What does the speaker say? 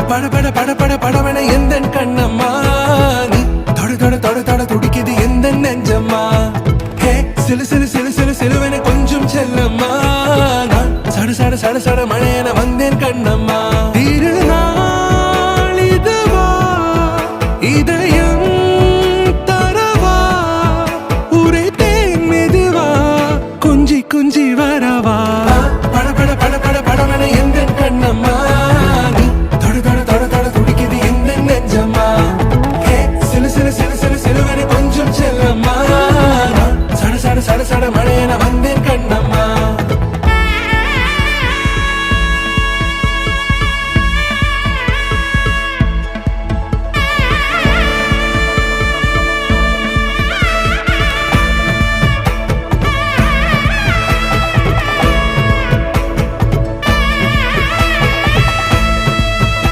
பட பட பட பட படவன எந்த கண்ணம்மா நீ தொட தொட தொட தொட துடிக்குது எந்த நெஞ்சம்மா ஹே சிலு சிலு சிலு சிலு சிலுவன கொஞ்சம் செல்லம்மா நான் சட சட சட சட மழையன